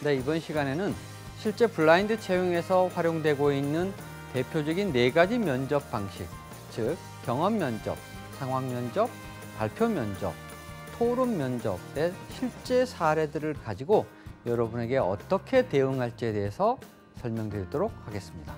네, 이번 시간에는 실제 블라인드 채용에서 활용되고 있는 대표적인 4가지 면접 방식, 즉 경험 면접, 상황 면접, 발표 면접, 토론 면접의 실제 사례들을 가지고 여러분에게 어떻게 대응할지에 대해서 설명드리도록 하겠습니다.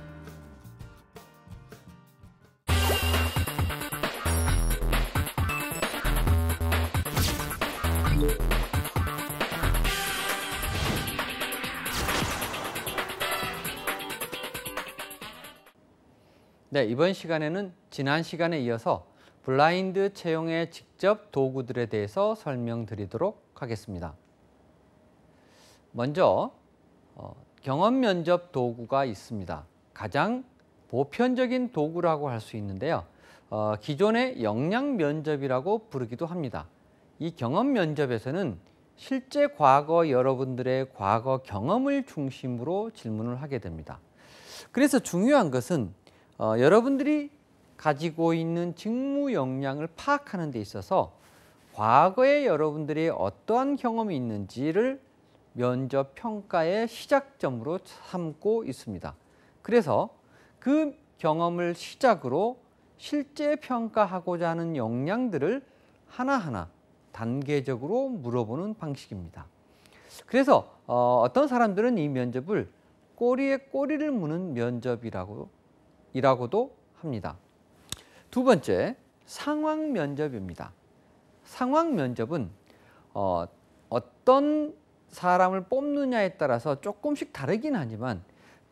네, 이번 시간에는 지난 시간에 이어서 블라인드 채용의 직접 도구들에 대해서 설명드리도록 하겠습니다. 먼저 경험 면접 도구가 있습니다. 가장 보편적인 도구라고 할 수 있는데요. 기존의 역량 면접이라고 부르기도 합니다. 이 경험 면접에서는 실제 과거 여러분들의 과거 경험을 중심으로 질문을 하게 됩니다. 그래서 중요한 것은 여러분들이 가지고 있는 직무 역량을 파악하는 데 있어서 과거에 여러분들이 어떠한 경험이 있는지를 면접 평가의 시작점으로 삼고 있습니다. 그래서 그 경험을 시작으로 실제 평가하고자 하는 역량들을 하나하나 단계적으로 물어보는 방식입니다. 그래서 어떤 사람들은 이 면접을 꼬리에 꼬리를 무는 면접이라고도 합니다. 두 번째, 상황 면접입니다. 상황 면접은 어떤 사람을 뽑느냐에 따라서 조금씩 다르긴 하지만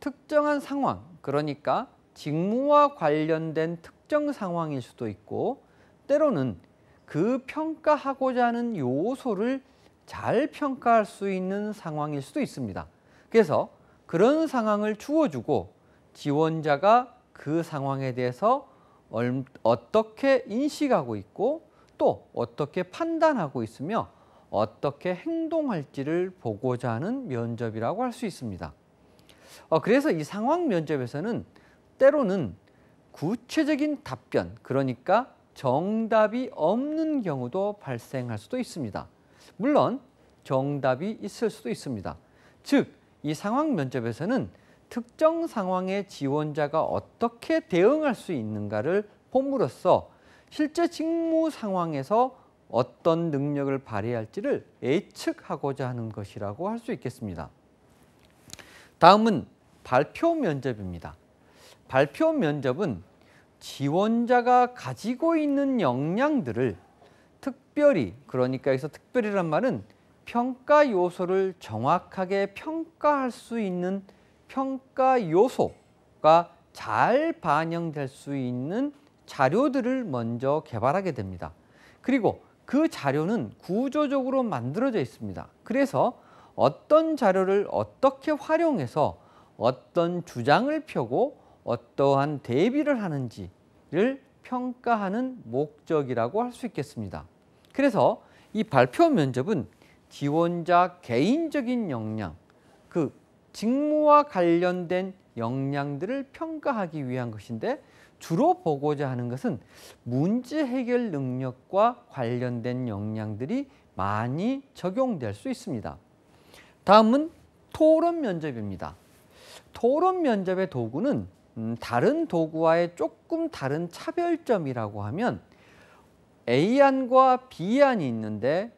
특정한 상황, 그러니까 직무와 관련된 특정 상황일 수도 있고 때로는 그 평가하고자 하는 요소를 잘 평가할 수 있는 상황일 수도 있습니다. 그래서 그런 상황을 주어주고 지원자가 그 상황에 대해서 어떻게 인식하고 있고 또 어떻게 판단하고 있으며 어떻게 행동할지를 보고자 하는 면접이라고 할 수 있습니다. 그래서 이 상황 면접에서는 때로는 구체적인 답변, 그러니까 정답이 없는 경우도 발생할 수도 있습니다. 물론 정답이 있을 수도 있습니다. 즉, 이 상황 면접에서는 특정 상황에 지원자가 어떻게 대응할 수 있는가를 봄으로써 실제 직무 상황에서 어떤 능력을 발휘할지를 예측하고자 하는 것이라고 할 수 있겠습니다. 다음은 발표 면접입니다. 발표 면접은 지원자가 가지고 있는 역량들을 특별히, 그러니까 여기서 특별히란 말은 평가 요소를 정확하게 평가할 수 있는 평가 요소가 잘 반영될 수 있는 자료들을 먼저 개발하게 됩니다. 그리고 그 자료는 구조적으로 만들어져 있습니다. 그래서 어떤 자료를 어떻게 활용해서 어떤 주장을 펴고 어떠한 대비를 하는지를 평가하는 목적이라고 할 수 있겠습니다. 그래서 이 발표 면접은 지원자 개인적인 역량, 그 직무와 관련된 역량들을 평가하기 위한 것인데 주로 보고자 하는 것은 문제 해결 능력과 관련된 역량들이 많이 적용될 수 있습니다. 다음은 토론 면접입니다. 토론 면접의 도구는 다른 도구와의 조금 다른 차별점이라고 하면 A안과 B안이 있는데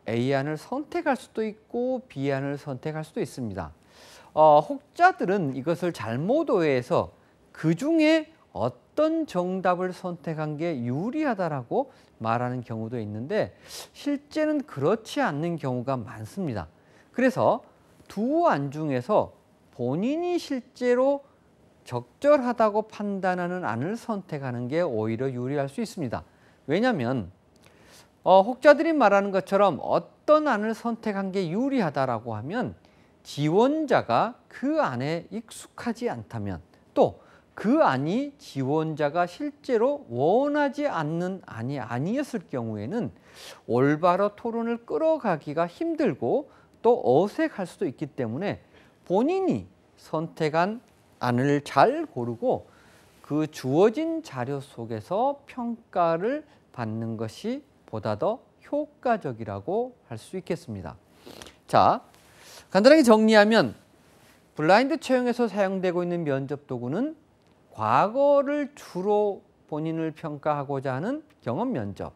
A안을 선택할 수도 있고 B안을 선택할 수도 있습니다. 혹자들은 이것을 잘못 오해해서 그 중에 어떤 정답을 선택한 게 유리하다라고 말하는 경우도 있는데 실제는 그렇지 않는 경우가 많습니다. 그래서 두 안 중에서 본인이 실제로 적절하다고 판단하는 안을 선택하는 게 오히려 유리할 수 있습니다. 왜냐하면 혹자들이 말하는 것처럼 어떤 안을 선택한 게 유리하다라고 하면 지원자가 그 안에 익숙하지 않다면 또 그 안이 지원자가 실제로 원하지 않는 안이 아니었을 경우에는 올바로 토론을 끌어가기가 힘들고 또 어색할 수도 있기 때문에 본인이 선택한 안을 잘 고르고 그 주어진 자료 속에서 평가를 받는 것이 보다 더 효과적이라고 할 수 있겠습니다. 자, 간단하게 정리하면 블라인드 채용에서 사용되고 있는 면접 도구는 과거를 주로 본인을 평가하고자 하는 경험 면접,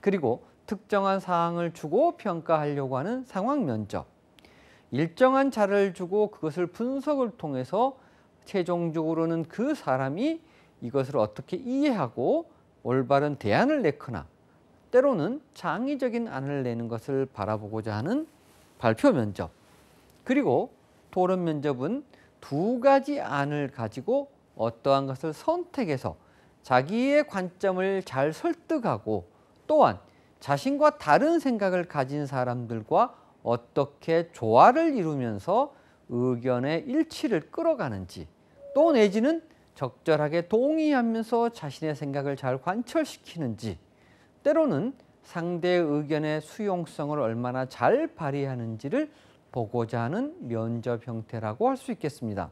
그리고 특정한 사항을 주고 평가하려고 하는 상황 면접, 일정한 자료를 주고 그것을 분석을 통해서 최종적으로는 그 사람이 이것을 어떻게 이해하고 올바른 대안을 내거나 때로는 창의적인 안을 내는 것을 바라보고자 하는 발표 면접, 그리고 토론 면접은 두 가지 안을 가지고 어떠한 것을 선택해서 자기의 관점을 잘 설득하고 또한 자신과 다른 생각을 가진 사람들과 어떻게 조화를 이루면서 의견의 일치를 끌어가는지, 또 내지는 적절하게 동의하면서 자신의 생각을 잘 관철시키는지, 때로는 상대의 의견의 수용성을 얼마나 잘 발휘하는지를 보고자 하는 면접 형태라고 할 수 있겠습니다.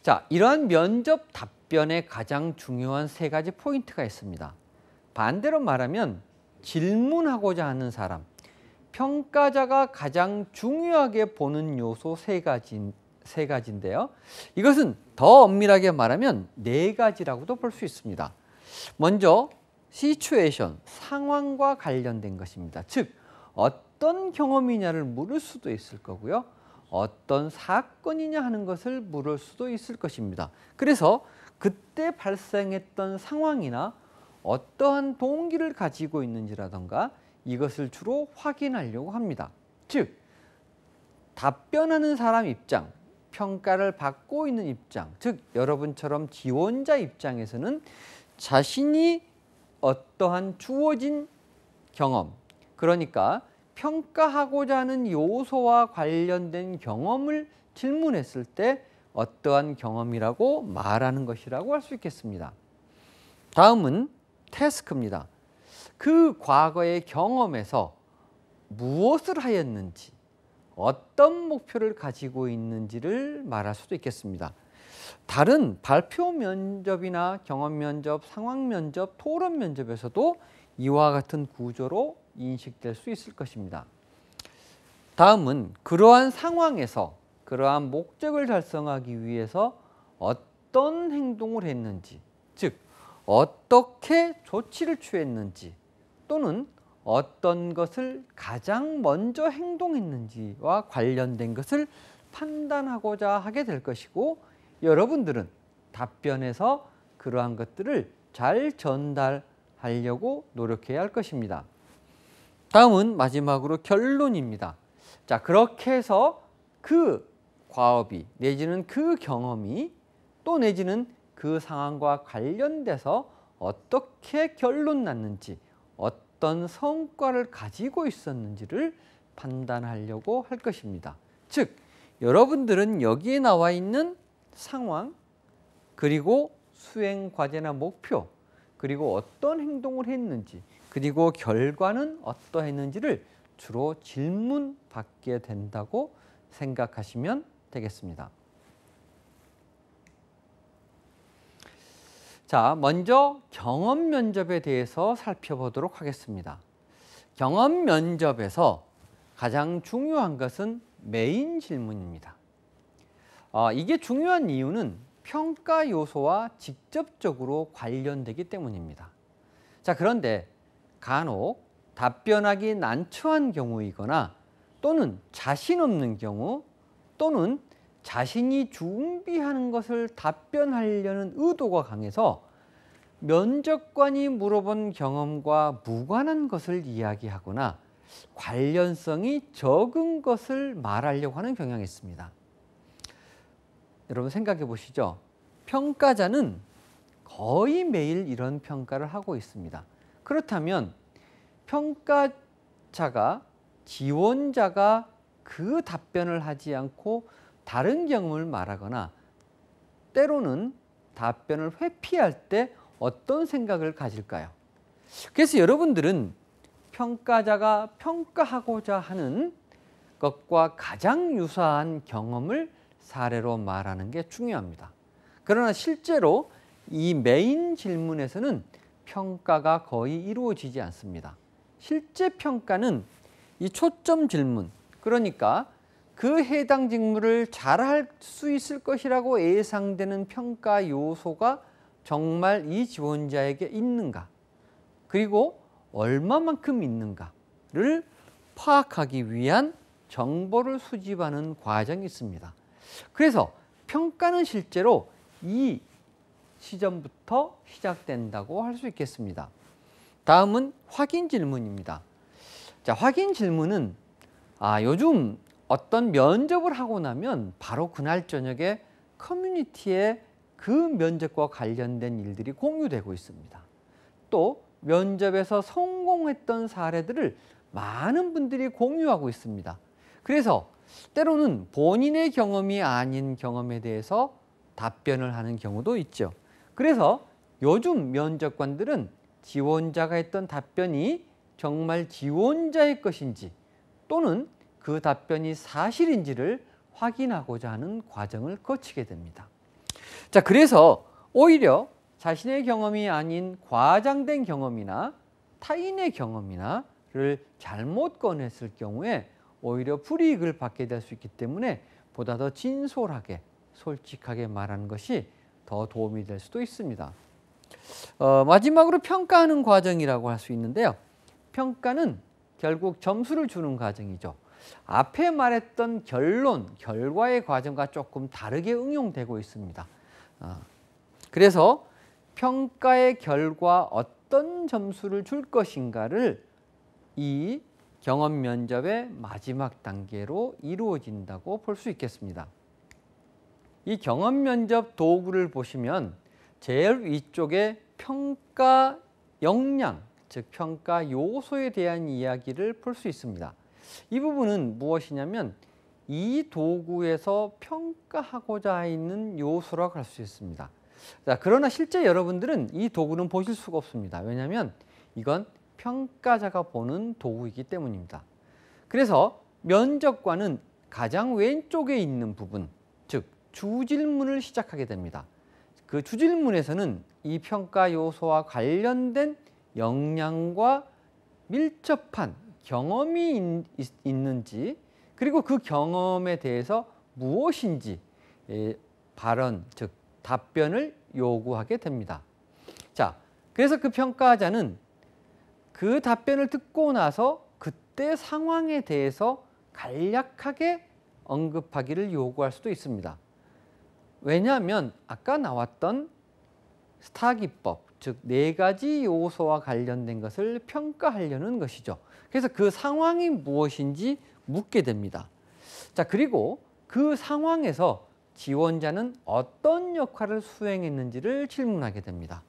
자, 이러한 면접 답변에 가장 중요한 세 가지 포인트가 있습니다. 반대로 말하면 질문하고자 하는 사람, 평가자가 가장 중요하게 보는 요소 세 가지인데요. 이것은 더 엄밀하게 말하면 네 가지라고도 볼 수 있습니다. 먼저 시츄에이션, 상황과 관련된 것입니다. 즉, 어떤 경험이냐를 물을 수도 있을 거고요. 어떤 사건이냐 하는 것을 물을 수도 있을 것입니다. 그래서 그때 발생했던 상황이나 어떠한 동기를 가지고 있는지라던가 이것을 주로 확인하려고 합니다. 즉, 답변하는 사람 입장, 평가를 받고 있는 입장, 즉 여러분처럼 지원자 입장에서는 자신이 어떠한 주어진 경험, 그러니까 평가하고자 하는 요소와 관련된 경험을 질문했을 때 어떠한 경험이라고 말하는 것이라고 할 수 있겠습니다. 다음은 태스크입니다. 그 과거의 경험에서 무엇을 하였는지, 어떤 목표를 가지고 있는지를 말할 수도 있겠습니다. 다른 발표 면접이나 경험 면접, 상황 면접, 토론 면접에서도 이와 같은 구조로 인식될 수 있을 것입니다. 다음은 그러한 상황에서 그러한 목적을 달성하기 위해서 어떤 행동을 했는지, 즉 어떻게 조치를 취했는지, 또는 어떤 것을 가장 먼저 행동했는지와 관련된 것을 판단하고자 하게 될 것이고, 여러분들은 답변에서 그러한 것들을 잘 전달하려고 노력해야 할 것입니다. 다음은 마지막으로 결론입니다. 자, 그렇게 해서 그 과업이 내지는 그 경험이 또 내지는 그 상황과 관련돼서 어떻게 결론 났는지, 어떤 성과를 가지고 있었는지를 판단하려고 할 것입니다. 즉, 여러분들은 여기에 나와 있는 상황, 그리고 수행 과제나 목표, 그리고 어떤 행동을 했는지, 그리고 결과는 어떠했는지를 주로 질문받게 된다고 생각하시면 되겠습니다. 자, 먼저 경험 면접에 대해서 살펴보도록 하겠습니다. 경험 면접에서 가장 중요한 것은 메인 질문입니다. 이게 중요한 이유는 평가 요소와 직접적으로 관련되기 때문입니다. 자, 그런데 간혹 답변하기 난처한 경우이거나 또는 자신 없는 경우, 또는 자신이 준비하는 것을 답변하려는 의도가 강해서 면접관이 물어본 경험과 무관한 것을 이야기하거나 관련성이 적은 것을 말하려고 하는 경향이 있습니다. 여러분 생각해 보시죠. 평가자는 거의 매일 이런 평가를 하고 있습니다. 그렇다면 평가자가, 지원자가 그 답변을 하지 않고 다른 경험을 말하거나 때로는 답변을 회피할 때 어떤 생각을 가질까요? 그래서 여러분들은 평가자가 평가하고자 하는 것과 가장 유사한 경험을 사례로 말하는 게 중요합니다. 그러나 실제로 이 메인 질문에서는 평가가 거의 이루어지지 않습니다. 실제 평가는 이 초점 질문, 그러니까 그 해당 직무를 잘할 수 있을 것이라고 예상되는 평가 요소가 정말 이 지원자에게 있는가, 그리고 얼마만큼 있는가를 파악하기 위한 정보를 수집하는 과정이 있습니다. 그래서 평가는 실제로 이 시점부터 시작된다고 할 수 있겠습니다. 다음은 확인 질문입니다. 자, 확인 질문은 요즘 어떤 면접을 하고 나면 바로 그날 저녁에 커뮤니티에 그 면접과 관련된 일들이 공유되고 있습니다. 또 면접에서 성공했던 사례들을 많은 분들이 공유하고 있습니다. 그래서 때로는 본인의 경험이 아닌 경험에 대해서 답변을 하는 경우도 있죠. 그래서 요즘 면접관들은 지원자가 했던 답변이 정말 지원자의 것인지 또는 그 답변이 사실인지를 확인하고자 하는 과정을 거치게 됩니다. 자, 그래서 오히려 자신의 경험이 아닌 과장된 경험이나 타인의 경험이나를 잘못 꺼냈을 경우에 오히려 불이익을 받게 될 수 있기 때문에 보다 더 진솔하게 솔직하게 말하는 것이 더 도움이 될 수도 있습니다. 마지막으로 평가하는 과정이라고 할 수 있는데요. 평가는 결국 점수를 주는 과정이죠. 앞에 말했던 결론, 결과의 과정과 조금 다르게 응용되고 있습니다. 그래서 평가의 결과 어떤 점수를 줄 것인가를 이 경험 면접의 마지막 단계로 이루어진다고 볼 수 있겠습니다. 이 경험 면접 도구를 보시면 제일 위쪽에 평가 역량, 즉 평가 요소에 대한 이야기를 볼 수 있습니다. 이 부분은 무엇이냐면 이 도구에서 평가하고자 있는 요소라고 할 수 있습니다. 자, 그러나 실제 여러분들은 이 도구는 보실 수가 없습니다. 왜냐하면 이건 평가자가 보는 도구이기 때문입니다. 그래서 면접관은 가장 왼쪽에 있는 부분, 즉 주질문을 시작하게 됩니다. 그 주질문에서는 이 평가 요소와 관련된 역량과 밀접한 경험이 있는지, 그리고 그 경험에 대해서 무엇인지 발언, 즉 답변을 요구하게 됩니다. 자, 그래서 그 평가자는 그 답변을 듣고 나서 그때 상황에 대해서 간략하게 언급하기를 요구할 수도 있습니다. 왜냐하면 아까 나왔던 스타 기법, 즉 4가지 요소와 관련된 것을 평가하려는 것이죠. 그래서 그 상황이 무엇인지 묻게 됩니다. 자, 그리고 그 상황에서 지원자는 어떤 역할을 수행했는지를 질문하게 됩니다.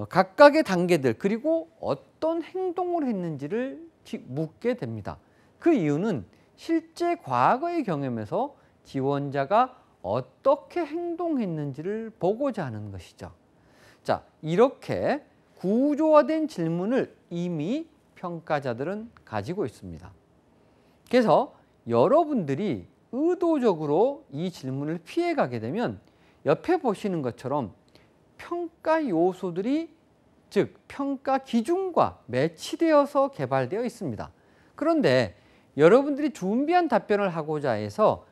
각각의 단계들, 그리고 어떤 행동을 했는지를 묻게 됩니다. 그 이유는 실제 과거의 경험에서 지원자가 어떻게 행동했는지를 보고자 하는 것이죠. 자, 이렇게 구조화된 질문을 이미 평가자들은 가지고 있습니다. 그래서 여러분들이 의도적으로 이 질문을 피해가게 되면 옆에 보시는 것처럼 평가 요소들이, 즉 평가 기준과 매치되어서 개발되어 있습니다. 그런데 여러분들이 준비한 답변을 하고자 해서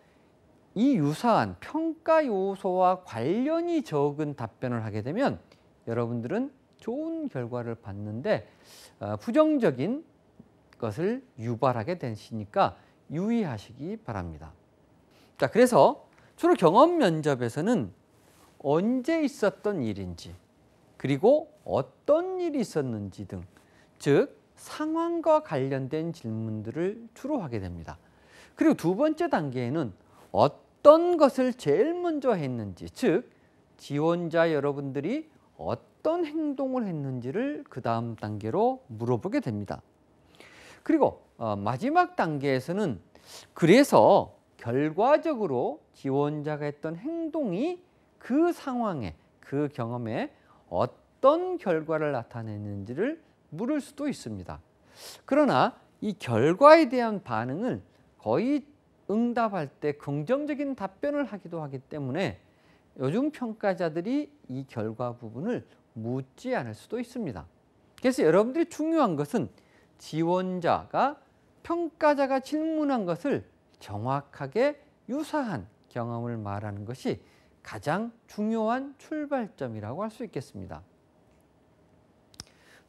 이 유사한 평가 요소와 관련이 적은 답변을 하게 되면 여러분들은 좋은 결과를 받는데 부정적인 것을 유발하게 되시니까 유의하시기 바랍니다. 자, 그래서 주로 경험 면접에서는 언제 있었던 일인지, 그리고 어떤 일이 있었는지 등, 즉 상황과 관련된 질문들을 주로 하게 됩니다. 그리고 두 번째 단계에는 어떤 것을 제일 먼저 했는지, 즉 지원자 여러분들이 어떤 행동을 했는지를 그 다음 단계로 물어보게 됩니다. 그리고 마지막 단계에서는 그래서 결과적으로 지원자가 했던 행동이 그 상황에, 그 경험에 어떤 결과를 나타내는지를 물을 수도 있습니다. 그러나 이 결과에 대한 반응을 거의 응답할 때 긍정적인 답변을 하기도 하기 때문에 요즘 평가자들이 이 결과 부분을 묻지 않을 수도 있습니다. 그래서 여러분들이 중요한 것은 지원자가 평가자가 질문한 것을 정확하게 유사한 경험을 말하는 것이 가장 중요한 출발점이라고 할 수 있겠습니다.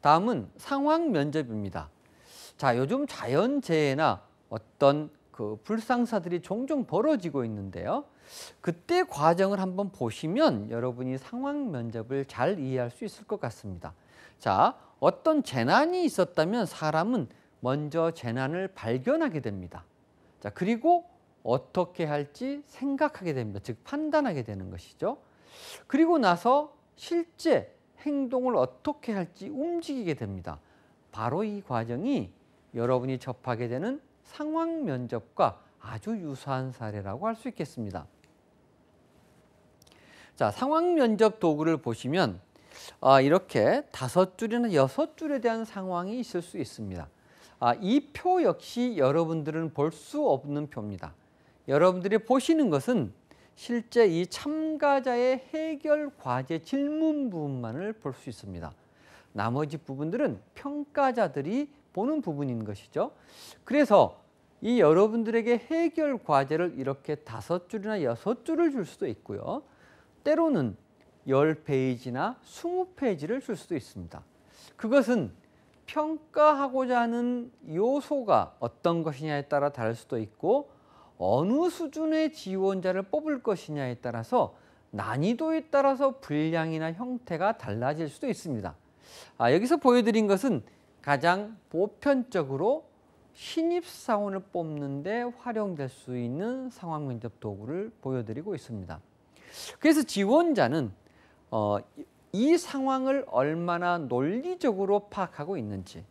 다음은 상황 면접입니다. 자, 요즘 자연재해나 어떤 불상사들이 종종 벌어지고 있는데요. 그때 과정을 한번 보시면 여러분이 상황 면접을 잘 이해할 수 있을 것 같습니다. 자, 어떤 재난이 있었다면 사람은 먼저 재난을 발견하게 됩니다. 자, 그리고 어떻게 할지 생각하게 됩니다. 즉 판단하게 되는 것이죠. 그리고 나서 실제 행동을 어떻게 할지 움직이게 됩니다. 바로 이 과정이 여러분이 접하게 되는 상황 면접과 아주 유사한 사례라고 할 수 있겠습니다. 자, 상황 면접 도구를 보시면 이렇게 5줄이나 6줄에 대한 상황이 있을 수 있습니다. 이 표 역시 여러분들은 볼 수 없는 표입니다. 여러분들이 보시는 것은 실제 이 참가자의 해결 과제 질문 부분만을 볼 수 있습니다. 나머지 부분들은 평가자들이 보는 부분인 것이죠. 그래서 이 여러분들에게 해결 과제를 이렇게 5줄이나 6줄을 줄 수도 있고요. 때로는 10페이지나 20페이지를 줄 수도 있습니다. 그것은 평가하고자 하는 요소가 어떤 것이냐에 따라 다를 수도 있고 어느 수준의 지원자를 뽑을 것이냐에 따라서 난이도에 따라서 분량이나 형태가 달라질 수도 있습니다. 여기서 보여드린 것은 가장 보편적으로 신입사원을 뽑는 데 활용될 수 있는 상황 면접 도구를 보여드리고 있습니다. 그래서 지원자는 이 상황을 얼마나 논리적으로 파악하고 있는지,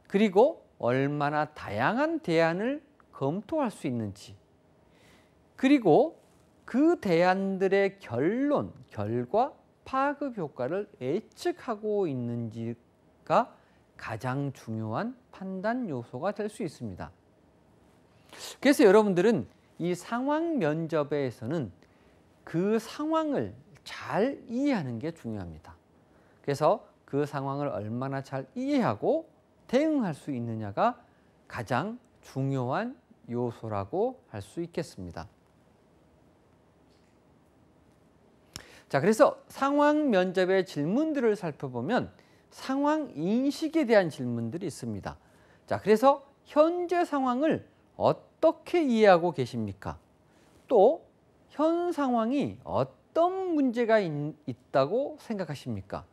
그리고 얼마나 다양한 대안을 검토할 수 있는지, 그리고 그 대안들의 결론, 결과, 파급 효과를 예측하고 있는지가 가장 중요한 판단 요소가 될 수 있습니다. 그래서 여러분들은 이 상황 면접에서는 그 상황을 잘 이해하는 게 중요합니다. 그래서 그 상황을 얼마나 잘 이해하고 대응할 수 있느냐가 가장 중요한 요소라고 할 수 있겠습니다. 자, 그래서 상황 면접의 질문들을 살펴보면 상황 인식에 대한 질문들이 있습니다. 자, 그래서 현재 상황을 어떻게 이해하고 계십니까? 또 현 상황이 어떤 문제가 있다고 생각하십니까?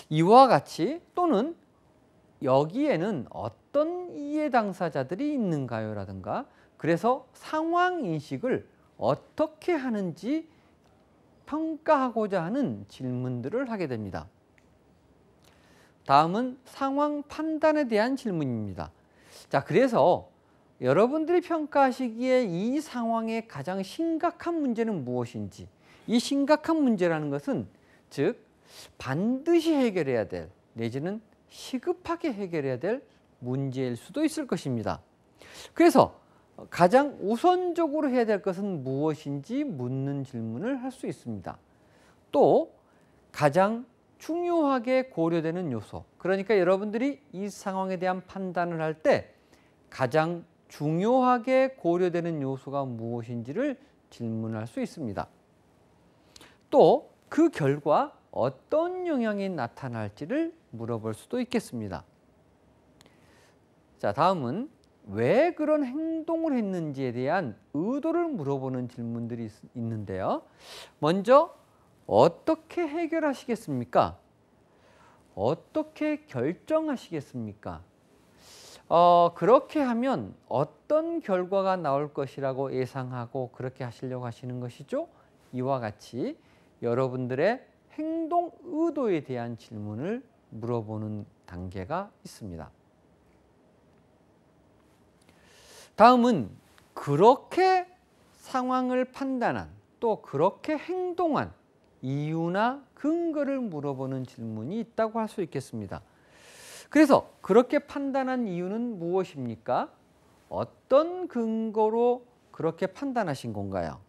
이와 같이 또는 여기에는 어떤 이해 당사자들이 있는가요? 라든가 그래서 상황 인식을 어떻게 하는지 평가하고자 하는 질문들을 하게 됩니다. 다음은 상황 판단에 대한 질문입니다. 자, 그래서 여러분들이 평가하시기에 이 상황의 가장 심각한 문제는 무엇인지, 이 심각한 문제라는 것은 즉 반드시 해결해야 될 내지는 시급하게 해결해야 될 문제일 수도 있을 것입니다. 그래서 가장 우선적으로 해야 될 것은 무엇인지 묻는 질문을 할 수 있습니다. 또 가장 중요하게 고려되는 요소, 그러니까 여러분들이 이 상황에 대한 판단을 할 때 가장 중요하게 고려되는 요소가 무엇인지를 질문할 수 있습니다. 또 그 결과 어떤 영향이 나타날지를 물어볼 수도 있겠습니다. 자, 다음은 왜 그런 행동을 했는지에 대한 의도를 물어보는 질문들이 있는데요. 먼저 어떻게 해결하시겠습니까? 어떻게 결정하시겠습니까? 그렇게 하면 어떤 결과가 나올 것이라고 예상하고 그렇게 하시려고 하시는 것이죠? 이와 같이 여러분들의 행동 의도에 대한 질문을 물어보는 단계가 있습니다. 다음은 그렇게 상황을 판단한 또 그렇게 행동한 이유나 근거를 물어보는 질문이 있다고 할 수 있겠습니다. 그래서 그렇게 판단한 이유는 무엇입니까? 어떤 근거로 그렇게 판단하신 건가요?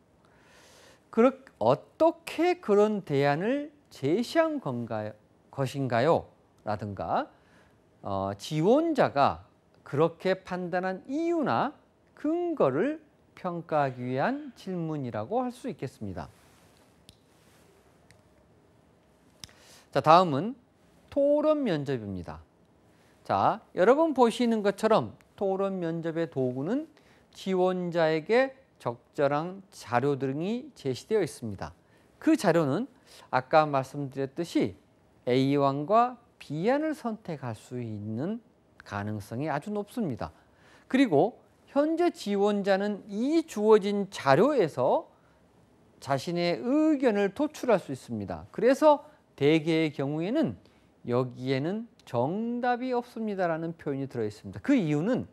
어떻게 그런 대안을 제시한 것인가요? 라든가 지원자가 그렇게 판단한 이유나 근거를 평가하기 위한 질문이라고 할 수 있겠습니다. 자, 다음은 토론 면접입니다. 자, 여러분 보시는 것처럼 토론 면접의 도구는 지원자에게 적절한 자료 등이 제시되어 있습니다. 그 자료는 아까 말씀드렸듯이 A안과 B안을 선택할 수 있는 가능성이 아주 높습니다. 그리고 현재 지원자는 이 주어진 자료에서 자신의 의견을 도출할 수 있습니다. 그래서 대개의 경우에는 여기에는 정답이 없습니다라는 표현이 들어 있습니다. 그 이유는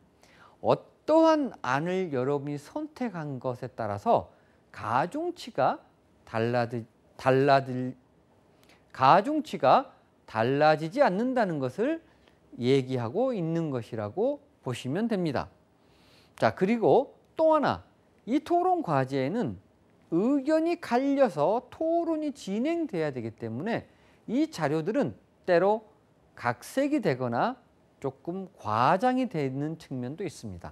어떠한 안을 여러분이 선택한 것에 따라서 가중치가 달라지지 않는다는 것을 얘기하고 있는 것이라고 보시면 됩니다. 자, 그리고 또 하나, 이 토론 과제에는 의견이 갈려서 토론이 진행돼야 되기 때문에 이 자료들은 때로 각색이 되거나 조금 과장이 되는 측면도 있습니다.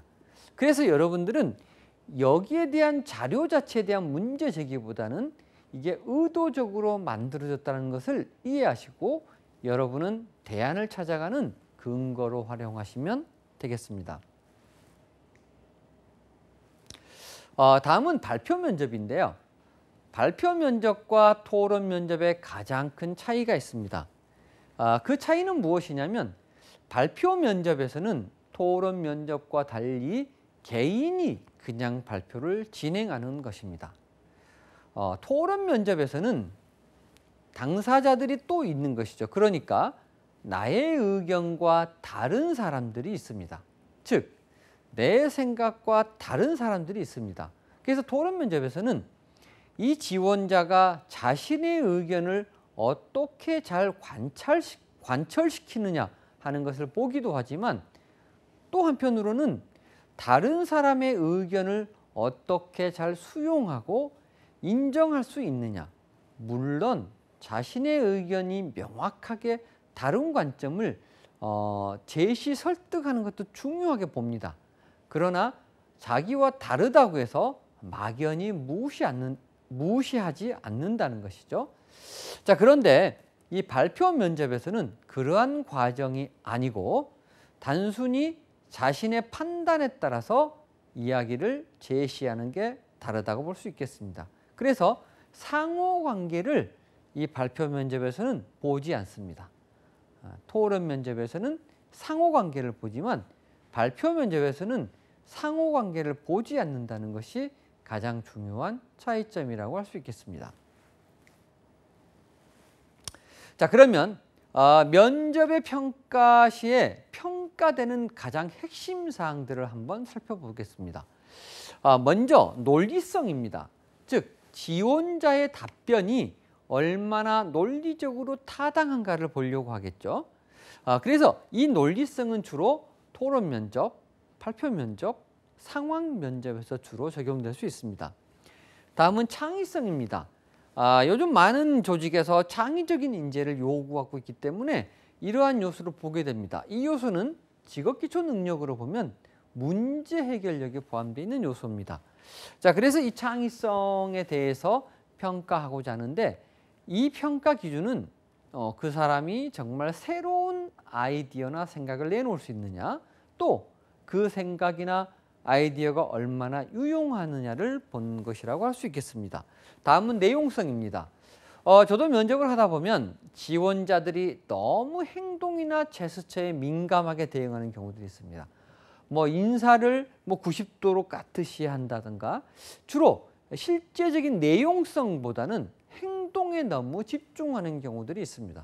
그래서 여러분들은 여기에 대한 자료 자체에 대한 문제 제기보다는 이게 의도적으로 만들어졌다는 것을 이해하시고 여러분은 대안을 찾아가는 근거로 활용하시면 되겠습니다. 다음은 발표 면접인데요. 발표 면접과 토론 면접에 가장 큰 차이가 있습니다. 그 차이는 무엇이냐면 발표 면접에서는 토론 면접과 달리 개인이 그냥 발표를 진행하는 것입니다. 토론 면접에서는 당사자들이 또 있는 것이죠. 그러니까 나의 의견과 다른 사람들이 있습니다. 즉, 내 생각과 다른 사람들이 있습니다. 그래서 토론 면접에서는 이 지원자가 자신의 의견을 어떻게 잘 관철시키느냐 하는 것을 보기도 하지만 또 한편으로는 다른 사람의 의견을 어떻게 잘 수용하고 인정할 수 있느냐. 물론 자신의 의견이 명확하게 다른 관점을 제시 설득하는 것도 중요하게 봅니다. 그러나 자기와 다르다고 해서 막연히 무시하지 않는다는 것이죠. 자, 그런데 이 발표 면접에서는 그러한 과정이 아니고 단순히 자신의 판단에 따라서 이야기를 제시하는 게 다르다고 볼 수 있겠습니다. 그래서 상호관계를 이 발표 면접에서는 보지 않습니다. 토론 면접에서는 상호관계를 보지만 발표 면접에서는 상호관계를 보지 않는다는 것이 가장 중요한 차이점이라고 할 수 있겠습니다. 자, 그러면 면접의 평가 시에 평가되는 가장 핵심 사항들을 한번 살펴보겠습니다. 먼저 논리성입니다. 즉, 지원자의 답변이 얼마나 논리적으로 타당한가를 보려고 하겠죠. 그래서 이 논리성은 주로 토론 면접, 발표 면접, 상황 면접에서 주로 적용될 수 있습니다. 다음은 창의성입니다. 요즘 많은 조직에서 창의적인 인재를 요구하고 있기 때문에 이러한 요소를 보게 됩니다. 이 요소는 직업기초 능력으로 보면 문제 해결력이 포함되어 있는 요소입니다. 자, 그래서 이 창의성에 대해서 평가하고자 하는데 이 평가 기준은 그 사람이 정말 새로운 아이디어나 생각을 내놓을 수 있느냐, 또 그 생각이나 아이디어가 얼마나 유용하느냐를 본 것이라고 할 수 있겠습니다. 다음은 내용성입니다. 저도 면접을 하다 보면 지원자들이 너무 행동이나 제스처에 민감하게 대응하는 경우들이 있습니다. 인사를 90도로 까듯이 한다든가 주로 실제적인 내용성보다는 행동에 너무 집중하는 경우들이 있습니다.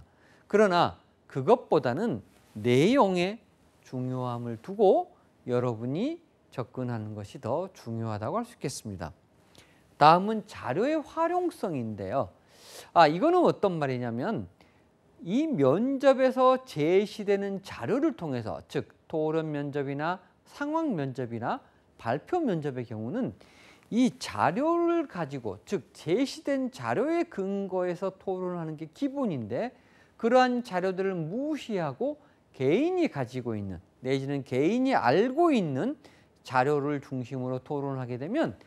그러나 그것보다는 내용에 중요함을 두고 여러분이 접근하는 것이 더 중요하다고 할 수 있겠습니다. 다음은 자료의 활용성인데요. 이거는 어떤 말이냐면 이 면접에서 제시되는 자료를 통해서, 즉 토론 면접이나 상황 면접이나 발표 면접의 경우는 이 자료를 가지고, 즉 제시된 자료의 근거에서 토론하는 게 기본인데 그러한 자료들을 무시하고 개인이 가지고 있는 내지는 개인이 알고 있는 자료를 중심으로 토론을 하게 되면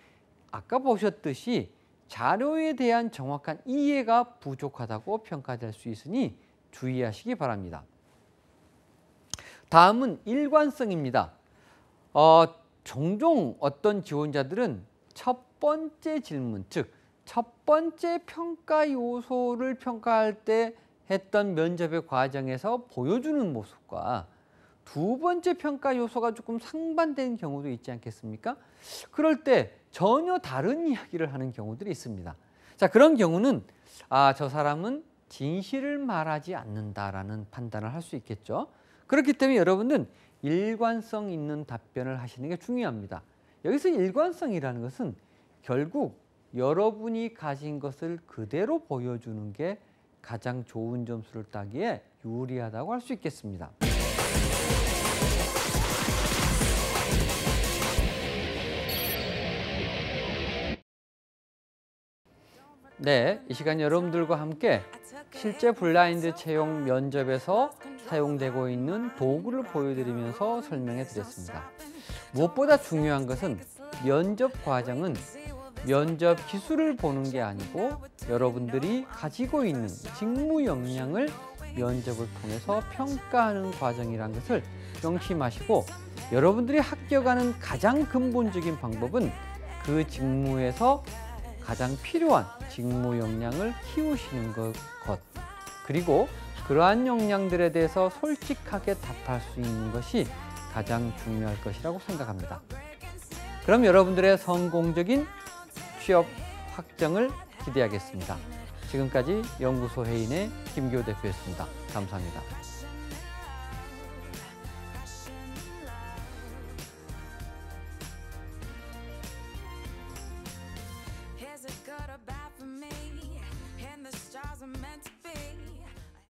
아까 보셨듯이 자료에 대한 정확한 이해가 부족하다고 평가될 수 있으니 주의하시기 바랍니다. 다음은 일관성입니다. 종종 어떤 지원자들은 첫 번째 질문, 즉 첫 번째 평가 요소를 평가할 때 했던 면접의 과정에서 보여주는 모습과 두 번째 평가 요소가 조금 상반된 경우도 있지 않겠습니까? 그럴 때 전혀 다른 이야기를 하는 경우들이 있습니다. 자, 그런 경우는 저 사람은 진실을 말하지 않는다라는 판단을 할 수 있겠죠. 그렇기 때문에 여러분은 일관성 있는 답변을 하시는 게 중요합니다. 여기서 일관성이라는 것은 결국 여러분이 가진 것을 그대로 보여주는 게 가장 좋은 점수를 따기에 유리하다고 할 수 있겠습니다. 네, 이 시간 여러분들과 함께 실제 블라인드 채용 면접에서 사용되고 있는 도구를 보여드리면서 설명해 드렸습니다. 무엇보다 중요한 것은 면접 과정은 면접 기술을 보는 게 아니고 여러분들이 가지고 있는 직무 역량을 면접을 통해서 평가하는 과정이라는 것을 명심하시고 여러분들이 합격하는 가장 근본적인 방법은 그 직무에서 가장 필요한 직무 역량을 키우시는 것 그리고 그러한 역량들에 대해서 솔직하게 답할 수 있는 것이 가장 중요할 것이라고 생각합니다. 그럼 여러분들의 성공적인 취업 확정을 기대하겠습니다. 지금까지 연구소 해인의 김기호 대표였습니다. 감사합니다.